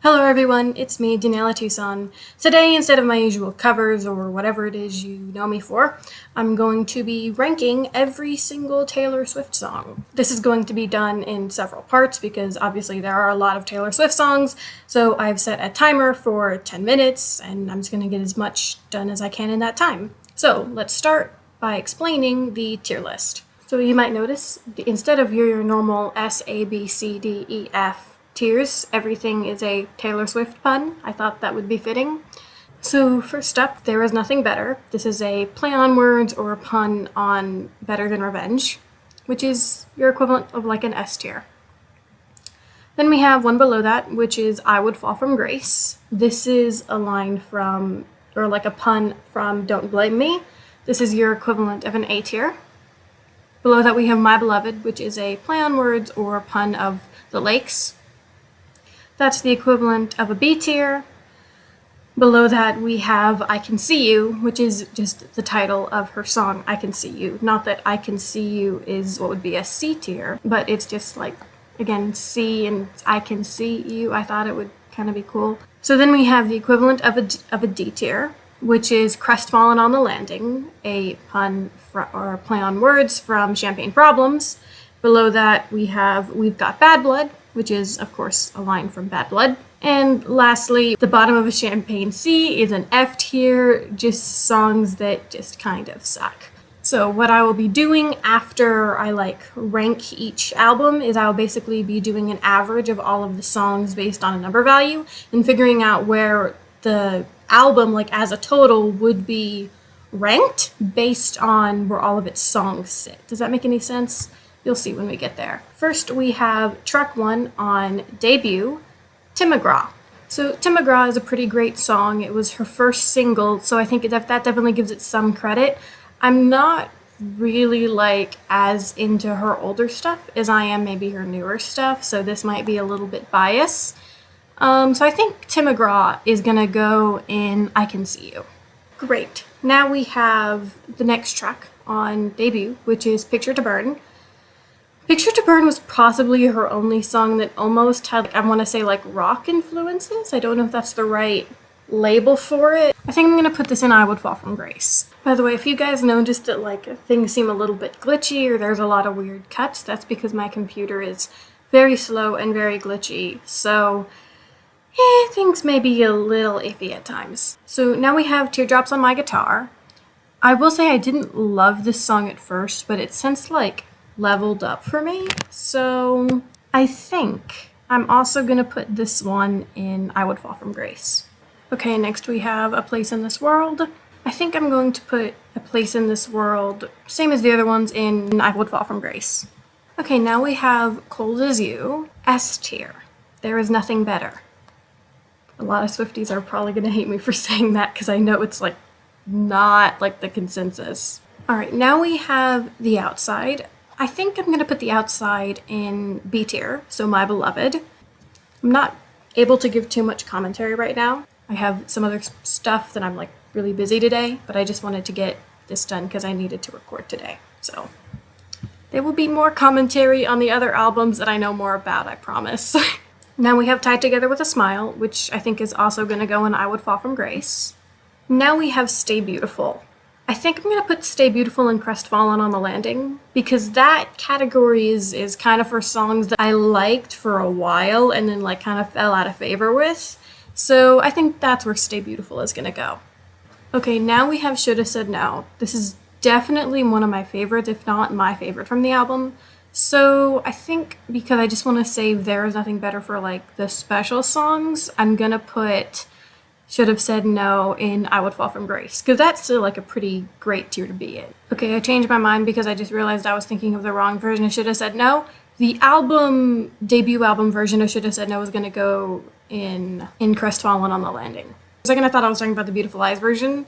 Hello everyone, it's me, Daniella Tousson. Today, instead of my usual covers or whatever it is you know me for, I'm going to be ranking every single Taylor Swift song. This is going to be done in several parts because obviously there are a lot of Taylor Swift songs, so I've set a timer for 10 minutes and I'm just going to get as much done as I can in that time. So let's start by explaining the tier list. So you might notice, instead of your normal S, A, B, C, D, E, F, tiers, everything is a Taylor Swift pun. I thought that would be fitting. So first up, There Is Nothing Better. This is a play on words or a pun on Better Than Revenge, which is your equivalent of like an S tier. Then we have one below that, which is I Would Fall From Grace. This is a line from, or like a pun from Don't Blame Me. This is your equivalent of an A tier. Below that we have My Beloved, which is a play on words or a pun of the lakes. That's the equivalent of a B tier. Below that we have I Can See You, which is just the title of her song, I Can See You. Not that I Can See You is what would be a C tier, but it's just like, again, C and I Can See You. I thought it would kind of be cool. So then we have the equivalent of a D tier, which is Crestfallen on the Landing, a pun or a play on words from Champagne Problems. Below that we have We've Got Bad Blood, which is, of course, a line from Bad Blood. And lastly, the bottom of a Champagne Sea is an F tier, just songs that just kind of suck. So what I will be doing after I rank each album is I will basically be doing an average of all of the songs based on a number value and figuring out where the album, as a total, would be ranked based on where all of its songs sit. Does that make any sense? You'll see when we get there. First, we have track 1 on Debut, Tim McGraw. So Tim McGraw is a pretty great song. It was her first single, so I think that definitely gives it some credit. I'm not really as into her older stuff as I am maybe her newer stuff, so this might be a little bit biased. So I think Tim McGraw is gonna go in I Can See You. Great. Now we have the next track on Debut, which is Picture to Burn. Picture to Burn was possibly her only song that almost had, I want to say, rock influences. I don't know if that's the right label for it. I think I'm going to put this in I Would Fall From Grace. By the way, if you guys noticed that things seem a little bit glitchy or there's a lot of weird cuts, that's because my computer is very slow and very glitchy. So things may be a little iffy at times. So now we have Teardrops on My Guitar. I will say I didn't love this song at first, but it's since leveled up for me. So I think I'm also going to put this one in I Would Fall From Grace. Okay, next we have A Place in This World. I think I'm going to put A Place in This World, same as the other ones, in I Would Fall From Grace. Okay, now we have Cold As You, S tier. There Is Nothing Better. A lot of Swifties are probably going to hate me for saying that because I know it's not the consensus. Alright, now we have The Outside. I think I'm going to put The Outside in B tier, so My Beloved. I'm not able to give too much commentary right now. I have some other stuff that I'm really busy today, but I just wanted to get this done because I needed to record today. So there will be more commentary on the other albums that I know more about, I promise. Now we have Tied Together with a Smile, which I think is also going to go in I Would Fall From Grace. Now we have Stay Beautiful. I think I'm going to put Stay Beautiful and Crestfallen on the Landing because that category is kind of for songs that I liked for a while and then kind of fell out of favor with. So I think that's where Stay Beautiful is going to go. Okay, now we have Shoulda Said No. This is definitely one of my favorites, if not my favorite from the album. So I think because I just want to save There Is Nothing Better for the special songs, I'm going to put Should Have Said No in I Would Fall From Grace, because that's still a pretty great tier to be in. Okay, I changed my mind because I just realized I was thinking of the wrong version of Should Have Said No. The debut album version of Should Have Said No was going to go in Crestfallen on the Landing. For a second I thought I was talking about the Beautiful Eyes version,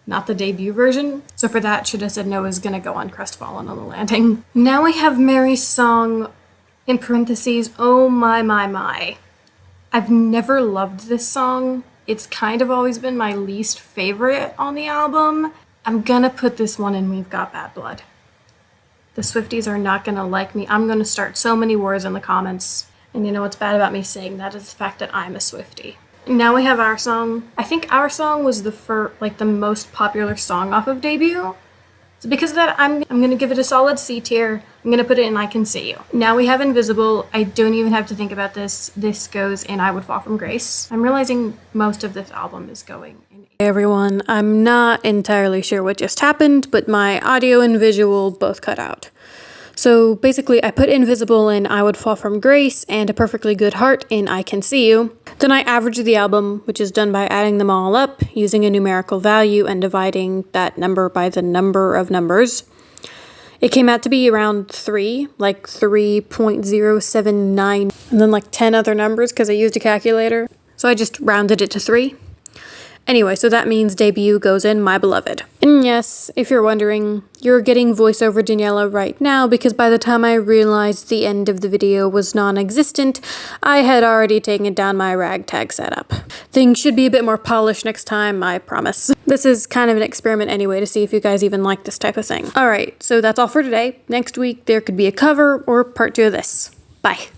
not the debut version. So for that, Should Have Said No is going to go on Crestfallen on the Landing. Now we have Mary's song, in parentheses, Oh My My My. I've never loved this song. It's kind of always been my least favorite on the album. I'm gonna put this one in We've Got Bad Blood. The Swifties are not gonna like me. I'm gonna start so many wars in the comments. And you know what's bad about me saying that is the fact that I'm a Swiftie. Now we have our song. I think our song was the most popular song off of debut. So because of that, I'm gonna give it a solid C tier. I'm gonna put it in I Can See You. Now we have Invisible. I don't even have to think about this. This goes in I Would Fall From Grace. I'm realizing most of this album is going in. Hey everyone, I'm not entirely sure what just happened, but my audio and visual both cut out. So basically, I put Invisible in I Would Fall From Grace and A Perfectly Good Heart in I Can See You. Then I averaged the album, which is done by adding them all up, using a numerical value and dividing that number by the number of numbers. It came out to be around 3, like 3.079, and then like 10 other numbers because I used a calculator. So I just rounded it to 3. Anyway, so that means debut goes in My Beloved. And yes, if you're wondering, you're getting voiceover Daniella right now because by the time I realized the end of the video was non-existent, I had already taken down my ragtag setup. Things should be a bit more polished next time, I promise. This is kind of an experiment anyway to see if you guys even like this type of thing. Alright, so that's all for today. Next week there could be a cover or part 2 of this. Bye.